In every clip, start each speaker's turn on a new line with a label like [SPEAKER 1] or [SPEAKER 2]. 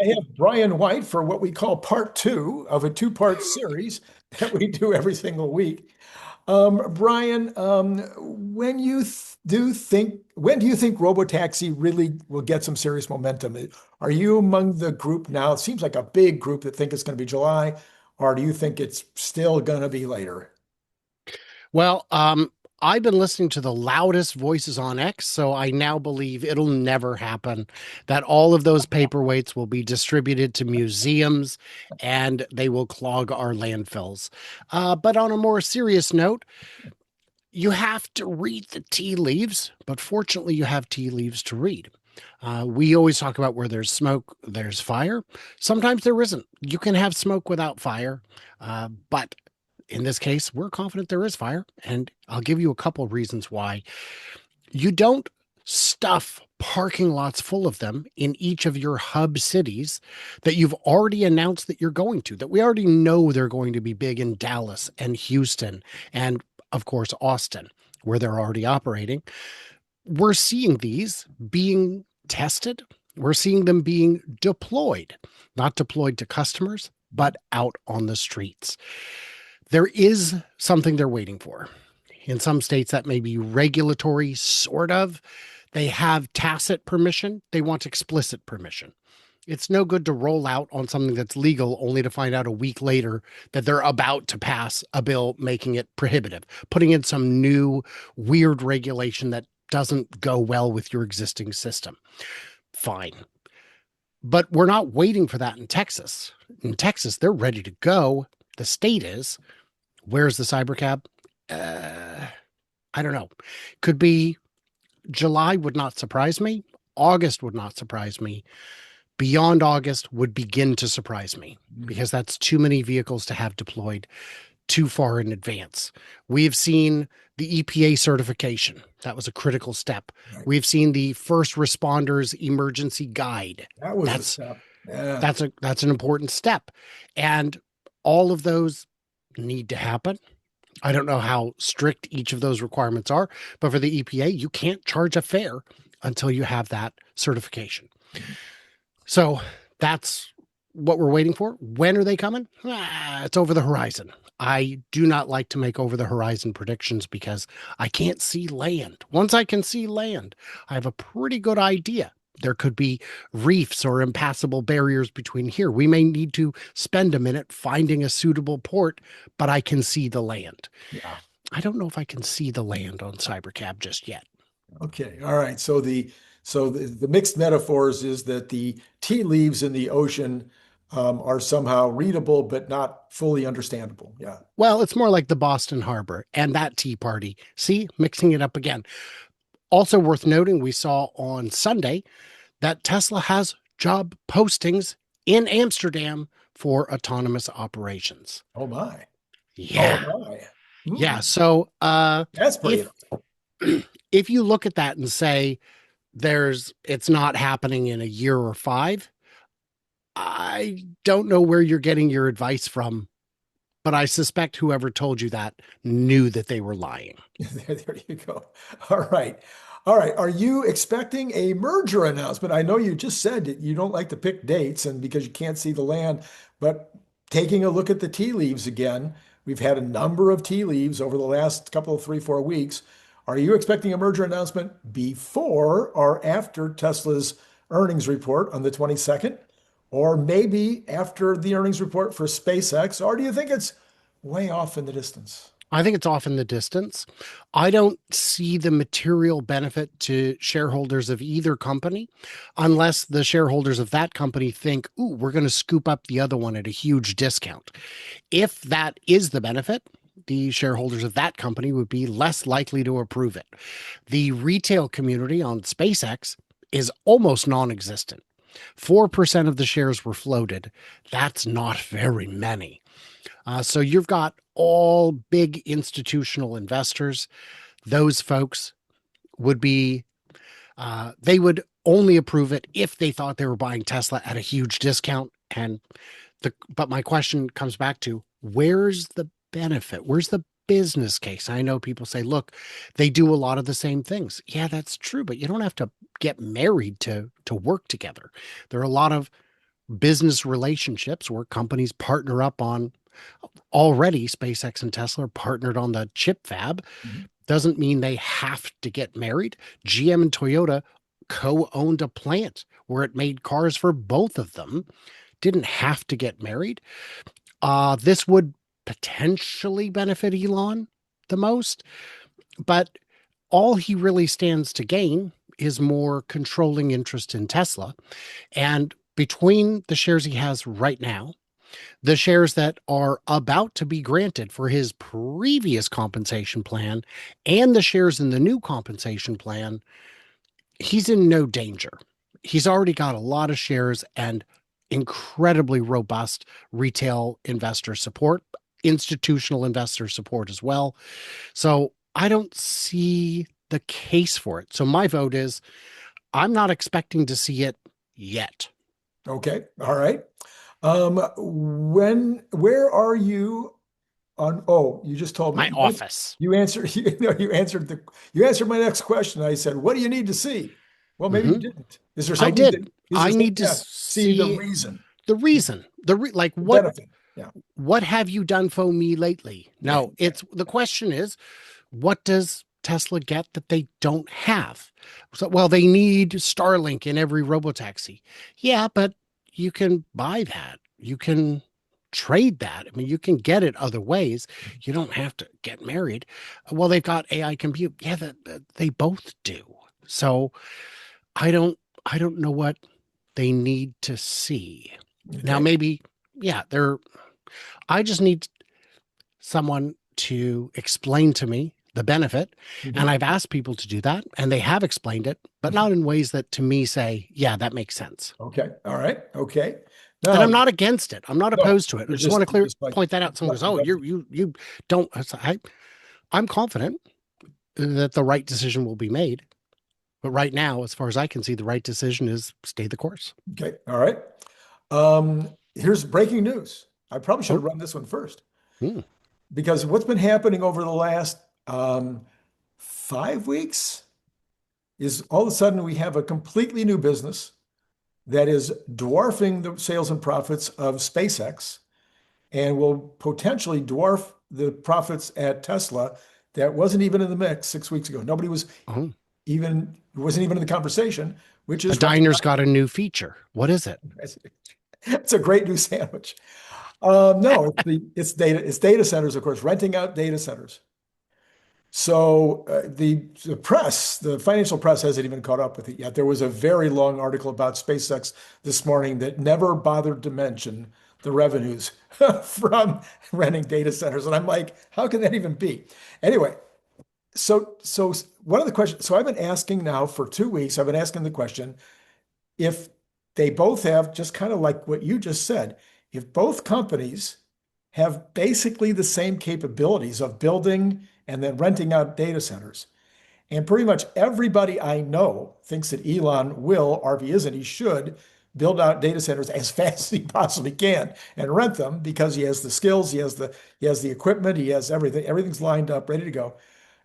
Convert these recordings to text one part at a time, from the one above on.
[SPEAKER 1] I have Brian White for what we call part two of a two-part series that we do every single week. Brian, when do you think Robotaxi really will get some serious momentum? Are you among the group now? It seems like a big group that think it's going to be July, or do you think it's still going to be later?
[SPEAKER 2] Well, I've been listening to the loudest voices on X, so I now believe it'll never happen, that all of those paperweights will be distributed to museums and they will clog our landfills. But on a more serious note, you have to read the tea leaves, but fortunately, you have tea leaves to read. We always talk about where there's smoke, there's fire. Sometimes there isn't. You can have smoke without fire, but in this case, we're confident there is fire, and I'll give you a couple of reasons why. You don't stuff parking lots full of them in each of your hub cities that you've already announced that you're going to, that we already know they're going to be big in Dallas and Houston and, of course, Austin, where they're already operating. We're seeing these being tested. We're seeing them being deployed, not deployed to customers, but out on the streets. There is something they're waiting for. In some states, that may be regulatory, sort of. They have tacit permission. They want explicit permission. It's no good to roll out on something that's legal only to find out a week later that they're about to pass a bill making it prohibitive, putting in some new weird regulation that doesn't go well with your existing system. Fine. But we're not waiting for that in Texas. In Texas, they're ready to go. The state is. Where's the cybercab? I don't know. Could be July, would not surprise me. August would not surprise me. Beyond August would begin to surprise me because that's too many vehicles to have deployed too far in advance. We've seen the EPA certification. That was a critical step.
[SPEAKER 1] Right.
[SPEAKER 2] We've seen the first responders emergency guide.
[SPEAKER 1] That was a
[SPEAKER 2] That's
[SPEAKER 1] step. Yeah.
[SPEAKER 2] that's an important step. And all of those need to happen. I don't know how strict each of those requirements are, but for the EPA, you can't charge a fare until you have that certification. So that's what we're waiting for. When are they coming? It's over the horizon. I do not like to make over the horizon predictions because I can't see land. Once I can see land, I have a pretty good idea. There could be reefs or impassable barriers between here. We may need to spend a minute finding a suitable port, but I can see the land.
[SPEAKER 1] Yeah.
[SPEAKER 2] I don't know if I can see the land on Cybercab just yet.
[SPEAKER 1] Okay. All right. So the mixed metaphors is that the tea leaves in the ocean are somehow readable but not fully understandable. Yeah.
[SPEAKER 2] Well, it's more like the Boston Harbor and that Tea Party. See, mixing it up again. Also worth noting, we saw on Sunday that Tesla has job postings in Amsterdam for autonomous operations.
[SPEAKER 1] Oh my. Oh
[SPEAKER 2] Yeah.
[SPEAKER 1] my.
[SPEAKER 2] Yeah.
[SPEAKER 1] Hmm.
[SPEAKER 2] So
[SPEAKER 1] That's pretty.
[SPEAKER 2] if if you look at that and say it's not happening in a year or five, I don't know where you're getting your advice from, but I suspect whoever told you that knew that they were lying.
[SPEAKER 1] There you go. All right. All right. Are you expecting a merger announcement? I know you just said that you don't like to pick dates and because you can't see the land, but taking a look at the tea leaves again, we've had a number of tea leaves over the last couple of 3, 4 weeks. Are you expecting a merger announcement before or after Tesla's earnings report on the 22nd? Or maybe after the earnings report for SpaceX? Or do you think it's way off in the distance?
[SPEAKER 2] I think it's off in the distance. I don't see the material benefit to shareholders of either company unless the shareholders of that company think, ooh, we're going to scoop up the other one at a huge discount. If that is the benefit, the shareholders of that company would be less likely to approve it. The retail community on SpaceX is almost non existent. 4% of the shares were floated. That's not very many. So you've got all big institutional investors. Those folks would be, they would only approve it if they thought they were buying Tesla at a huge discount. But my question comes back to where's the benefit? Where's the business case? I know people say, look, they do a lot of the same things. Yeah, that's true, but you don't have to get married to work together. There are a lot of business relationships where companies partner up on already SpaceX and Tesla are partnered on the chip fab.
[SPEAKER 1] Mhm.
[SPEAKER 2] Doesn't mean they have to get married. GM and Toyota co-owned a plant where it made cars for both of them. Didn't have to get married. This would potentially benefit Elon the most, but all he really stands to gain is more controlling interest in Tesla. And between the shares he has right now, the shares that are about to be granted for his previous compensation plan, and the shares in the new compensation plan, he's in no danger. He's already got a lot of shares and incredibly robust retail investor support, institutional investor support as well. So I don't see the case for it. So my vote is I'm not expecting to see it yet.
[SPEAKER 1] Okay. All right. Where are you on, oh, you just told
[SPEAKER 2] My
[SPEAKER 1] me,
[SPEAKER 2] office.
[SPEAKER 1] you answered, you answered my next question. I said, what do you need to see? Well, maybe you
[SPEAKER 2] Mm-hmm.
[SPEAKER 1] didn't. Is there
[SPEAKER 2] I
[SPEAKER 1] something
[SPEAKER 2] did.
[SPEAKER 1] that, is there
[SPEAKER 2] I
[SPEAKER 1] something,
[SPEAKER 2] need to
[SPEAKER 1] yeah, see the
[SPEAKER 2] see
[SPEAKER 1] reason,
[SPEAKER 2] the
[SPEAKER 1] the
[SPEAKER 2] reason. Like
[SPEAKER 1] benefit. Yeah.
[SPEAKER 2] what have you done for me lately? No, it's the question is what does Tesla get that they don't have? So, well, they need Starlink in every Robotaxi. Yeah, but you can buy that. You can trade that. I mean, you can get it other ways. You don't have to get married. Well, they've got AI compute. Yeah, they both do. So I don't I don't know what they need to see. Now
[SPEAKER 1] Okay.
[SPEAKER 2] maybe yeah, I just need someone to explain to me the benefit. And
[SPEAKER 1] Mhm.
[SPEAKER 2] I've asked people to do that and they have explained it, but not in ways that to me say, yeah, that makes sense.
[SPEAKER 1] Okay. All right. Okay.
[SPEAKER 2] And
[SPEAKER 1] Now,
[SPEAKER 2] I'm not against it. I'm not
[SPEAKER 1] no,
[SPEAKER 2] opposed to it. I just want to
[SPEAKER 1] you're
[SPEAKER 2] clear
[SPEAKER 1] just like,
[SPEAKER 2] point that out. Someone goes, "Oh, you don't." I'm confident that the right decision will be made. But right now, as far as I can see, the right decision is stay the course.
[SPEAKER 1] okay. All right. Here's breaking news. I probably should
[SPEAKER 2] Oh,
[SPEAKER 1] have run this one first
[SPEAKER 2] hmm,
[SPEAKER 1] because what's been happening over the last 5 weeks is all of a sudden we have a completely new business that is dwarfing the sales and profits of SpaceX and will potentially dwarf the profits at Tesla that wasn't even in the mix 6 weeks ago. Nobody was
[SPEAKER 2] oh,
[SPEAKER 1] even wasn't even in the conversation, which
[SPEAKER 2] the
[SPEAKER 1] is renting
[SPEAKER 2] diner's got a new feature. What is it?
[SPEAKER 1] out. It's a great new sandwich. No, it's data centers, of course, renting out data centers. So the press, the financial press hasn't even caught up with it yet. There was a very long article about SpaceX this morning that never bothered to mention the revenues from renting data centers. And I'm like, how can that even be? Anyway, so one of the questions, so I've been asking now for 2 weeks, I've been asking the question, if they both have, just kind of like what you just said, if both companies have basically the same capabilities of building and then renting out data centers, and pretty much everybody I know thinks that Elon will, or if he isn't, he should build out data centers as fast as he possibly can and rent them because he has the skills, he has the equipment, he has everything. Everything's lined up, ready to go,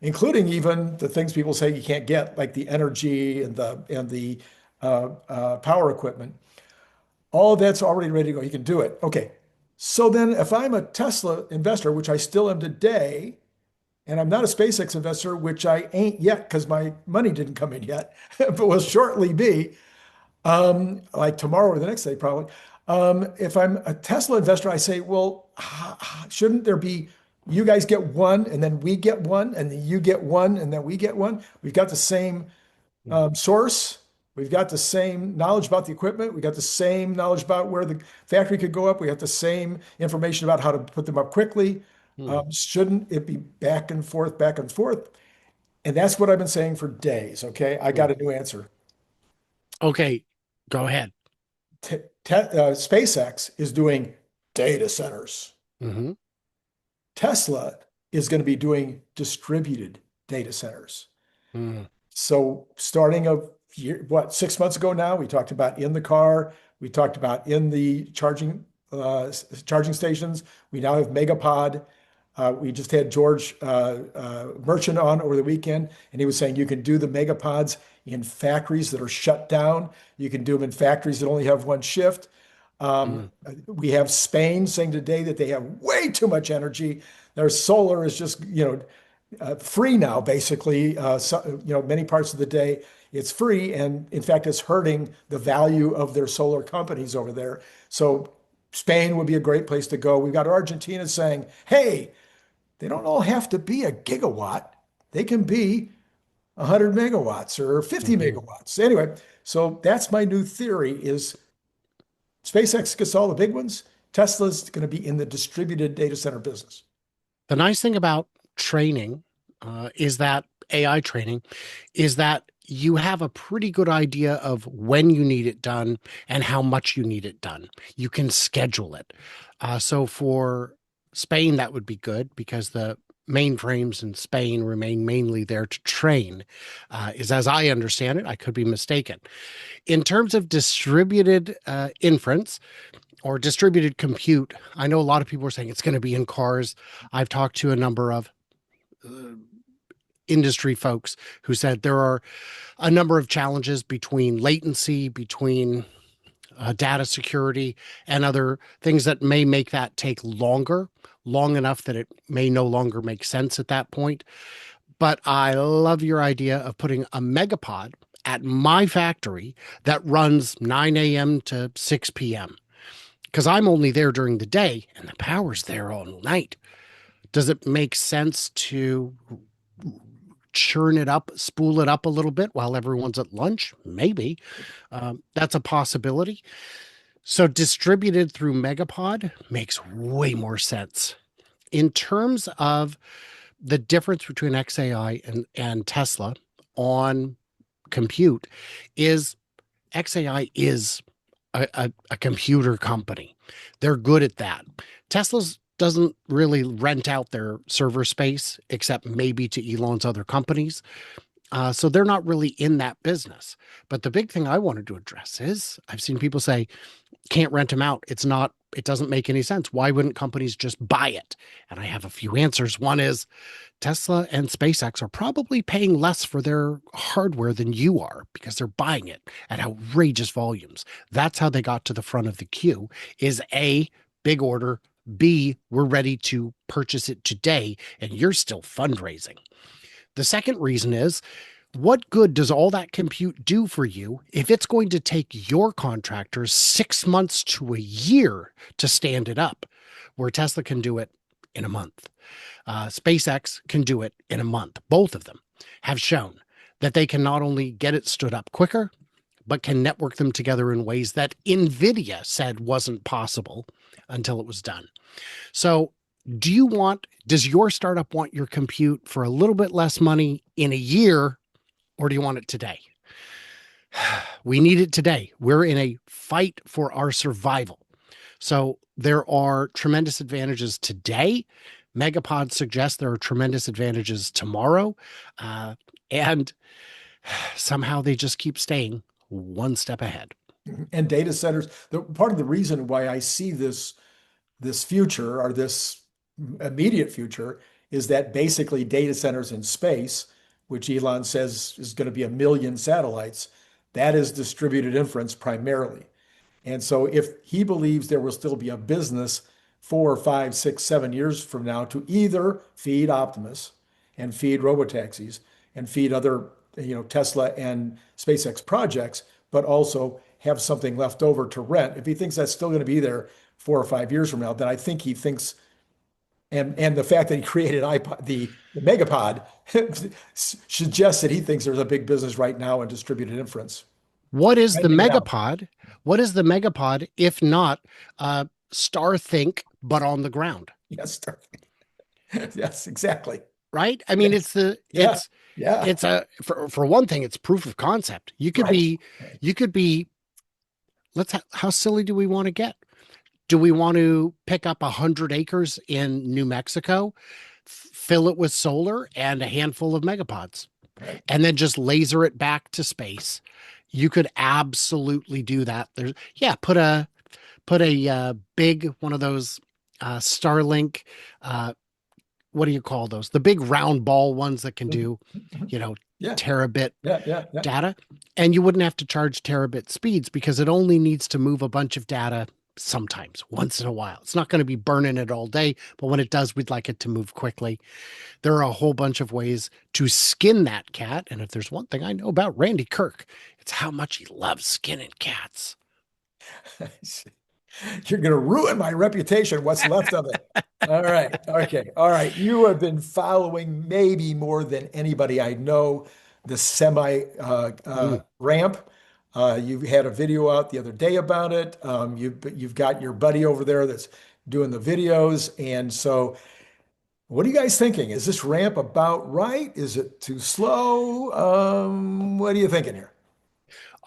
[SPEAKER 1] including even the things people say you can't get, like the energy and the power equipment. All of that's already ready to go. You can do it. Okay. So then, if I'm a Tesla investor, which I still am today, and I'm not a SpaceX investor, which I ain't yet because my money didn't come in yet, but will shortly be, like tomorrow or the next day, probably. If I'm a Tesla investor, I say, well, shouldn't there be, you guys get one, and then we get one, and then you get one, and then we get one? We've got the same source. We've got the same knowledge about the equipment. We got the same knowledge about where the factory could go up. We got the same information about how to put them up quickly.
[SPEAKER 2] Hmm.
[SPEAKER 1] Shouldn't it be back and forth, back and forth? And that's what I've been saying for days. Okay, I
[SPEAKER 2] Hmm.
[SPEAKER 1] got a new answer.
[SPEAKER 2] Okay, go ahead.
[SPEAKER 1] SpaceX is doing data centers.
[SPEAKER 2] Hmm.
[SPEAKER 1] Tesla is going to be doing distributed data centers.
[SPEAKER 2] Hmm.
[SPEAKER 1] So starting a year, what, 6 months ago now, we talked about in the car, we talked about in the charging stations. We now have Megapod. We just had George Merchant on over the weekend, and he was saying you can do the Megapods in factories that are shut down. You can do them in factories that only have one shift.
[SPEAKER 2] Mm.
[SPEAKER 1] We have Spain saying today that they have way too much energy. Their solar is just, free now, basically. Many parts of the day it's free, and in fact, it's hurting the value of their solar companies over there. So Spain would be a great place to go. We've got Argentina saying, "Hey, they don't all have to be a gigawatt. They can be 100 megawatts or 50
[SPEAKER 2] Mhm.
[SPEAKER 1] megawatts." Anyway, so that's my new theory is SpaceX gets all the big ones. Tesla's going to be in the distributed data center business.
[SPEAKER 2] The nice thing about training is that AI training is that you have a pretty good idea of when you need it done and how much you need it done. You can schedule it. So for Spain, that would be good because the mainframes in Spain remain mainly there to train, is as I understand it. I could be mistaken. In terms of distributed inference, or distributed compute, I know a lot of people are saying it's going to be in cars. I've talked to a number of uh, industry folks who said there are a number of challenges between latency, between data security, and other things that may make that take longer, long enough that it may no longer make sense at that point. But I love your idea of putting a megapod at my factory that runs 9 a.m. to 6 p.m. because I'm only there during the day and the power's there all night. Does it make sense to churn it up, spool it up a little bit while everyone's at lunch? Maybe. That's a possibility. So distributed through Megapod makes way more sense. In terms of the difference between XAI and Tesla on compute is XAI is a computer company. They're good at that. Tesla's doesn't really rent out their server space except maybe to Elon's other companies. So they're not really in that business. But the big thing I wanted to address is I've seen people say, can't rent them out. It doesn't make any sense. Why wouldn't companies just buy it? And I have a few answers. One is Tesla and SpaceX are probably paying less for their hardware than you are because they're buying it at outrageous volumes. That's how they got to the front of the queue is A, big order, B, we're ready to purchase it today, and you're still fundraising. The second reason is what good does all that compute do for you if it's going to take your contractors 6 months to a year to stand it up, where Tesla can do it in a month? SpaceX can do it in a month. Both of them have shown that they can not only get it stood up quicker, but can network them together in ways that NVIDIA said wasn't possible until it was done. So, does your startup want your compute for a little bit less money in a year, or do you want it today? We need it today. We're in a fight for our survival. So there are tremendous advantages today. Megapod suggests there are tremendous advantages tomorrow. And somehow they just keep staying one step ahead.
[SPEAKER 1] And data centers, part of the reason why I see this future or this immediate future is that basically data centers in space, which Elon says is going to be 1 million satellites, that is distributed inference primarily. And so if he believes there will still be a business 4, 5, 6, 7 years from now to either feed Optimus and feed robotaxis and feed other, Tesla and SpaceX projects, but also have something left over to rent. If he thinks that's still going to be there 4 or 5 years from now, then I think he thinks, and the fact that he created the Megapod suggests that he thinks there's a big business right now in distributed inference.
[SPEAKER 2] What is the
[SPEAKER 1] Right now.
[SPEAKER 2] megapod? What is the megapod if not Starthink, but on the ground?
[SPEAKER 1] Yes, yes, exactly.
[SPEAKER 2] Right? I mean,
[SPEAKER 1] Yes. Yeah. Yeah.
[SPEAKER 2] it's a for one thing, it's proof of concept.
[SPEAKER 1] Right. Right.
[SPEAKER 2] You could be how silly do we want to get? Do we want to pick up 100 acres in New Mexico, fill it with solar and a handful of megapods,
[SPEAKER 1] Right.
[SPEAKER 2] and then just laser it back to space? You could absolutely do that. Put a big one of those Starlink. What do you call those? The big round ball ones that can
[SPEAKER 1] Mhm.
[SPEAKER 2] do,
[SPEAKER 1] Mhm.
[SPEAKER 2] you know,
[SPEAKER 1] Yeah.
[SPEAKER 2] terabit
[SPEAKER 1] Yeah. Yeah. Yeah.
[SPEAKER 2] data, and you wouldn't have to charge terabit speeds because it only needs to move a bunch of data sometimes, once in a while. It's not going to be burning it all day, but when it does, we'd like it to move quickly. There are a whole bunch of ways to skin that cat. And if there's one thing I know about Randy Kirk, it's how much he loves skinning cats.
[SPEAKER 1] You're going to ruin my reputation, what's left of it. All right. Okay. All right. You have been following maybe more than anybody I know the semi
[SPEAKER 2] Mm.
[SPEAKER 1] ramp. You had a video out the other day about it. You've got your buddy over there that's doing the videos. And so, what are you guys thinking? Is this ramp about right? Is it too slow? What are you thinking here?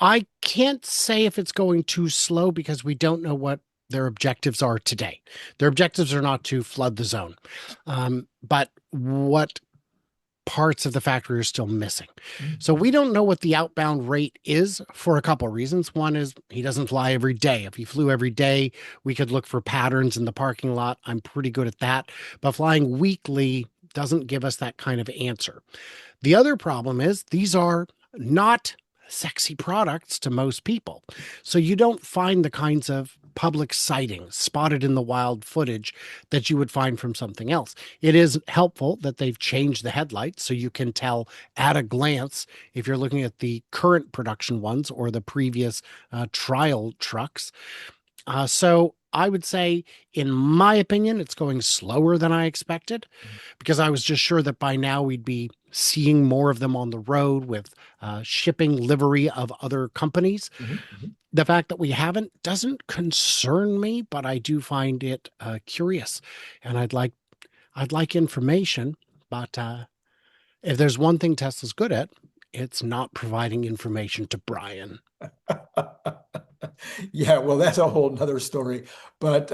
[SPEAKER 2] I can't say if it's going too slow because we don't know what their objectives are today. Their objectives are not to flood the zone, but what parts of the factory are still missing. So we don't know what the outbound rate is for a couple of reasons. One is he doesn't fly every day. If he flew every day, we could look for patterns in the parking lot. I'm pretty good at that. But flying weekly doesn't give us that kind of answer. The other problem is these are not sexy products to most people. So you don't find the kinds of public sightings spotted in the wild footage that you would find from something else. It is helpful that they've changed the headlights so you can tell at a glance if you're looking at the current production ones or the previous trial trucks. So I would say, in my opinion, it's going slower than I expected because I was just sure that by now we'd be seeing more of them on the road with shipping livery of other companies.
[SPEAKER 1] Mhm, mhm.
[SPEAKER 2] The fact that we haven't doesn't concern me, but I do find it curious, and I'd like information. But if there's one thing Tesla's good at, it's not providing information to Brian.
[SPEAKER 1] Yeah, well, that's a whole nother story. But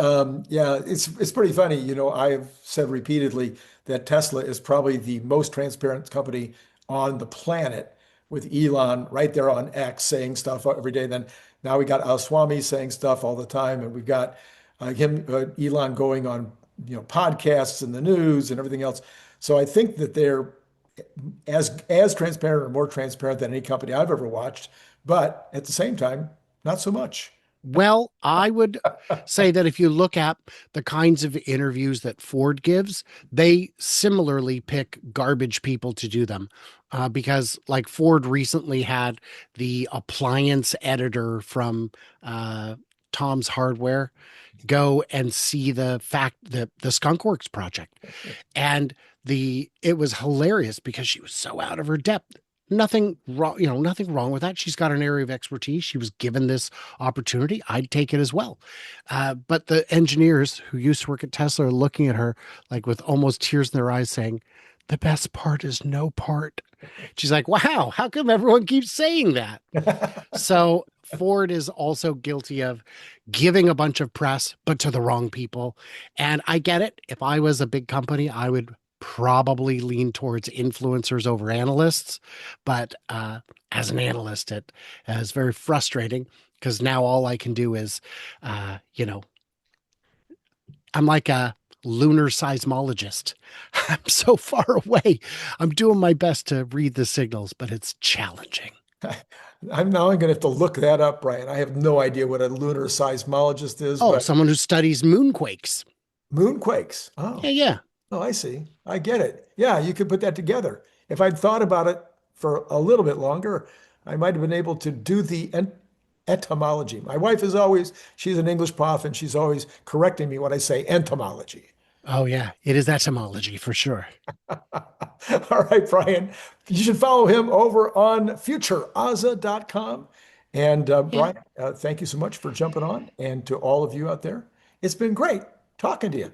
[SPEAKER 1] yeah, it's pretty funny. I've said repeatedly that Tesla is probably the most transparent company on the planet, with Elon right there on X saying stuff every day. Then now we got Swami saying stuff all the time, and we've got Elon going on podcasts and the news and everything else. So I think that they're as transparent or more transparent than any company I've ever watched. But at the same time, not so much.
[SPEAKER 2] Well, I would say that if you look at the kinds of interviews that Ford gives, they similarly pick garbage people to do them. Because, like, Ford recently had the appliance editor from Tom's Hardware go and see the Skunk Works project. And it was hilarious because she was so out of her depth. Nothing wrong, nothing wrong with that. She's got an area of expertise. She was given this opportunity. I'd take it as well. But the engineers who used to work at Tesla are looking at her like with almost tears in their eyes, saying, "The best part is no part." She's like, "Wow, how come everyone keeps saying that?" So Ford is also guilty of giving a bunch of press, but to the wrong people. And I get it. If I was a big company, I would probably lean towards influencers over analysts. But as an analyst, it is very frustrating because now all I can do is, uh, you know, I'm like a lunar seismologist. I'm so far away. I'm doing my best to read the signals, but it's challenging.
[SPEAKER 1] I'm going to have to look that up, Brian. I have no idea what a lunar seismologist is,
[SPEAKER 2] Oh,
[SPEAKER 1] but
[SPEAKER 2] someone who studies moonquakes.
[SPEAKER 1] moonquakes.
[SPEAKER 2] Yeah,
[SPEAKER 1] Oh,
[SPEAKER 2] yeah.
[SPEAKER 1] oh, I see. I get it. Yeah, you could put that together. If I'd thought about it for a little bit longer, I might have been able to do the etymology. My wife is always, she's an English prof, and she's always correcting me when I say entomology.
[SPEAKER 2] Oh, yeah. It is etymology for sure.
[SPEAKER 1] All right, Brian, you should follow him over on futureaza.com. And
[SPEAKER 2] Yeah.
[SPEAKER 1] Brian, thank you so much for jumping on. And to all of you out there, it's been great talking to you.